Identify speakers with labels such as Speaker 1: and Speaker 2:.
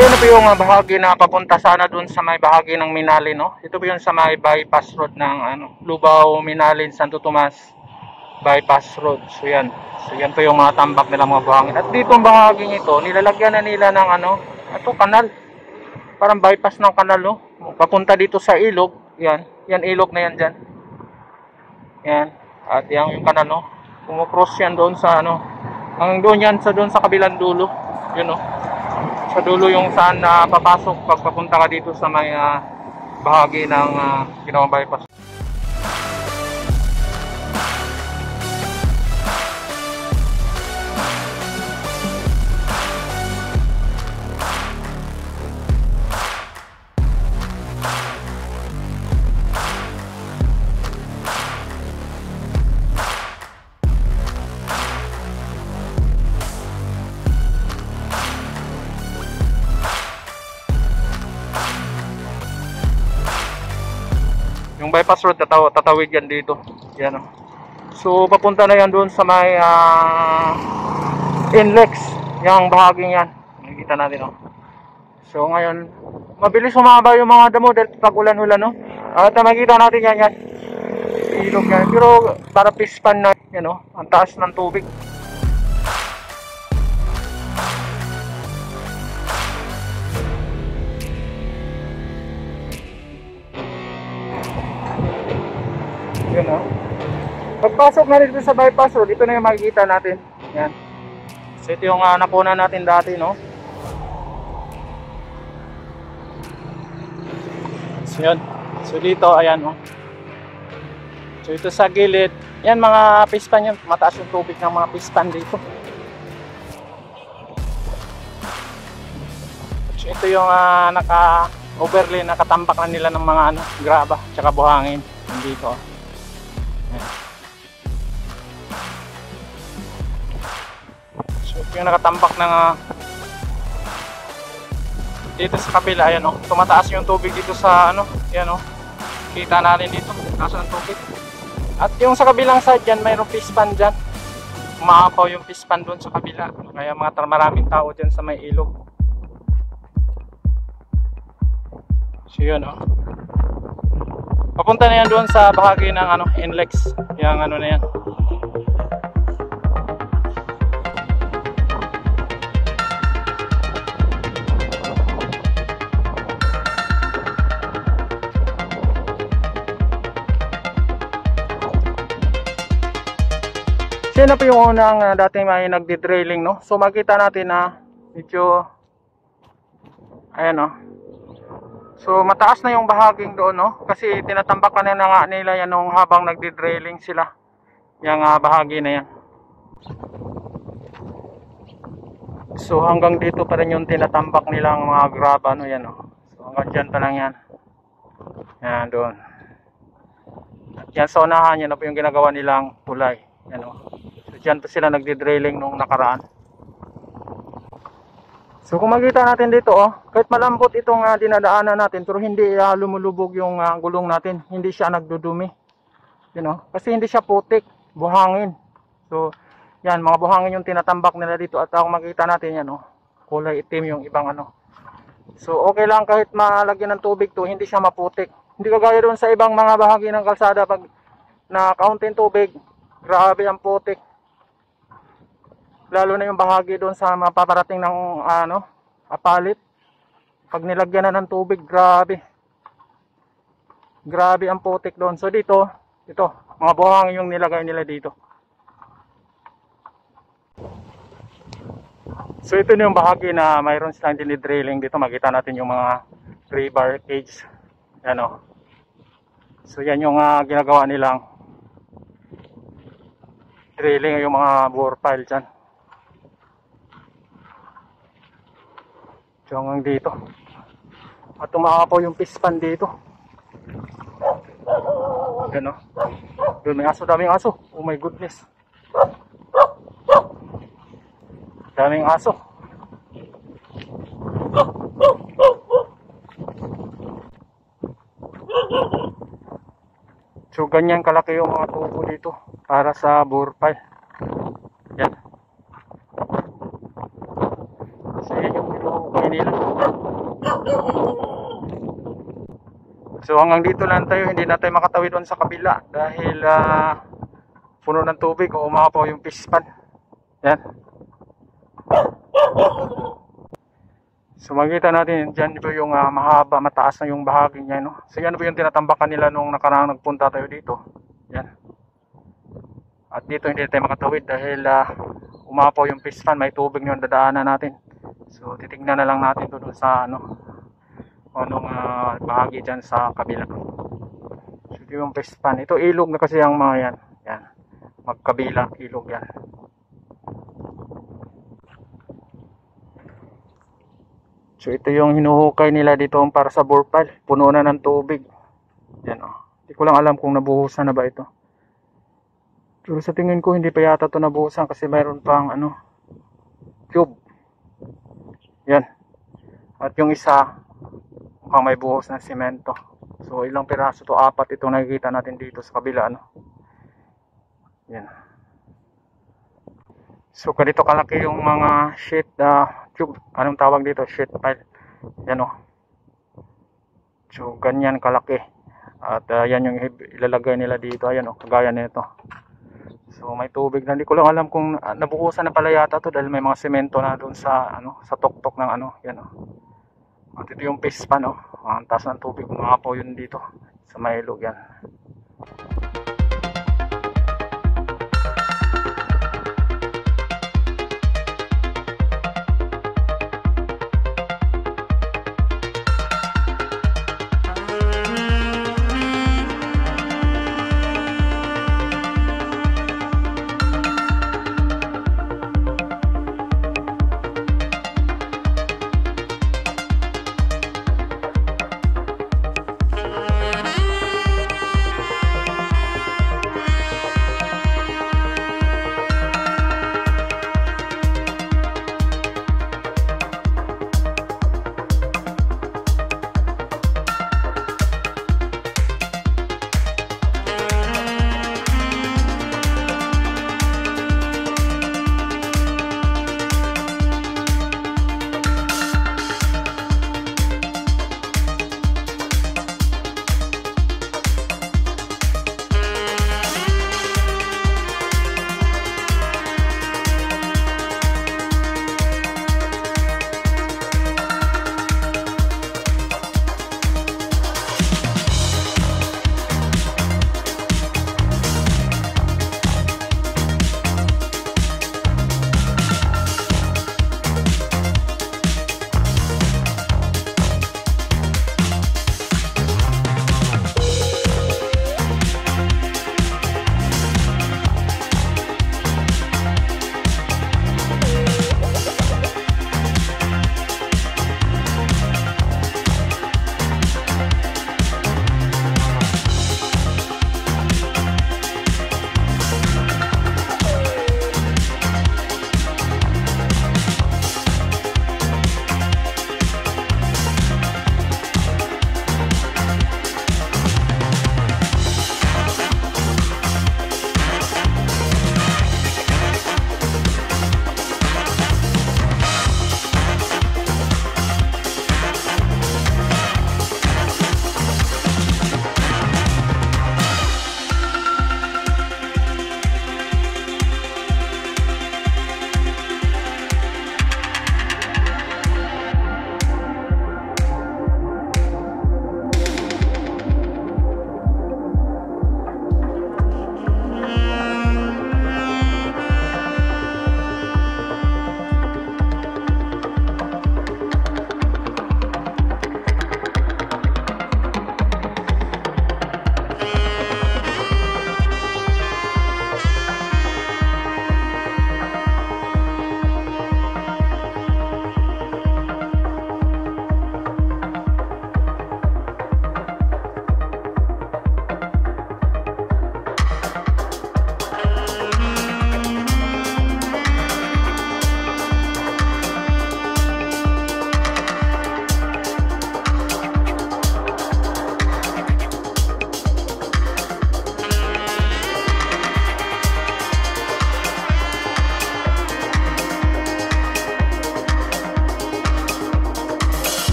Speaker 1: So yun po yung bahagi na papunta sana dun sa may bahagi ng Minalin, no? Ito po yun sa may bypass road ng Lubao, Minalin, Santo Tomas bypass road. So yan. So yan po yung mga tambak nila mga buhangin. At dito ang bahaging ito, nilalagyan na nila ng ito kanal. Parang bypass ng kanal, no? Papunta dito sa ilog. Yan. Yan ilog na yan dyan. Yan. At yan yung kanal, no? Kumukross yan doon sa hanggang doon yan sa doon sa kabilang dulo. Yun, no? Sa dulo yung saan papasok pag papunta ka dito sa may bahagi ng ginawang bypass. Yung bypass road tatawid yan dito. Yan, so papunta na yan doon sa may Inlex, yung bahaging yan. Nakikita natin, So ngayon, mabilis humaba yung mga damo dahil pag ulan-ulan, At makikita natin yan. Ilog yan. Pero para pispan na, ang taas ng tubig. Yun, pagpasok na dito sa bypass road, ito na yung makikita natin. Yan. So ito yung napunan natin dati, So yun. So dito, ayan, So ito sa gilid, yan mga pispan yan. Mataas yung tubig ng mga pispan dito. So ito yung naka-overlay, nakatambak na nila ng mga graba, tsaka buhangin. Dito. So yung nakatambak ng dito sa kabila, ayan, tumataas yung tubig dito sa yan, kita natin dito taas ng tubig. At yung sa kabilang side dyan, mayroong pispan dyan, umaapaw yung pispan doon sa kabila, kaya maraming tao dyan sa may ilog. So yun, papunta na yan doon sa bahagi ng Inlex, yung na yan. Sino po yung unang dating may nagdi-drilling, So makita natin na medyo ayan, so mataas na yung bahaging doon, kasi tinatambakan na nga nila yan nung habang nagdi-drilling sila. Yung bahagi na yan. So hanggang dito pa rin yung tinatambak nilang mga graba, yan, So hanggang dyan pa lang yan. Yan doon. At yan sa unahan, yan po yung ginagawa nilang tulay. Yan, So dyan pa sila nagdi-drilling nung nakaraan. So kung makita natin dito, kahit malambot itong dinadaanan natin, pero hindi lumulubog yung gulong natin, hindi siya nagdudumi. Kasi hindi siya putik, buhangin. So yan, mga buhangin yung tinatambak nila dito. At kung makita natin yan, kulay itim yung ibang So okay lang kahit malagyan ng tubig to, hindi siya maputik. Hindi kagaya doon sa ibang mga bahagi ng kalsada, pag na kaunting tubig, grabe ang putik. Lalo na yung bahagi doon sa mapaparating ng apalit. Pag nilagyan na ng tubig, grabe. Grabe ang putik doon. So dito, ito, mga buhangin yung nilagay nila dito. So ito na yung bahagi na mayroon silang dinidrilling dito. Makita natin yung mga 3-bar cage. Yan, So yan yung ginagawa nilang drilling, yung mga bore pile dyan. So hanggang dito. At tumakapaw yung pispan dito. Yan, Doon may aso, daming aso. Oh my goodness. Daming aso. So ganyan kalaki yung mga tubo dito para sa bore pile. Yan. So yan yung nila. So hanggang dito lang tayo, hindi na tayo makatawid doon sa kabila dahil puno ng tubig o umapaw yung pispan. Yan. So makikita natin dyan po yung mahaba, mataas na yung bahagi niya, no? So yan po yung tinatambakan nila nung nakaraang nagpunta tayo dito. Yan. At dito hindi tayo makatawid dahil umapaw yung pispan, may tubig yung dadaanan natin. So titignan na lang natin doon sa anong bahagi dyan sa kabila. So ito yung pispan. Ito ilog na kasi ang mga yan. Yan. Magkabila ilog yan. So ito yung hinuhukay nila dito para sa bore pile. Puno na ng tubig. Yan oh. Hindi ko lang alam kung nabuhusan na ba ito. Pero sa tingin ko hindi pa yata ito nabuhusan kasi mayroon pang tube. Yan. At yung isa mukhang may buhos ng semento. So ilang piraso to? 4 itong nakikita natin dito sa kabila, Yan. So ganito kalaki yung mga sheet tube, anong tawag dito, sheet pile. Yan So ganyan kalaki. At yan yung ilalagay nila dito. Ayan kagaya nito. So may tubig na, hindi ko lang alam kung nabuhusan na pala yata to dahil may mga semento na doon sa sa tuktok ng yan At ito yung pispan ang taas ng tubig, umapaw yun dito sa may ilog yan.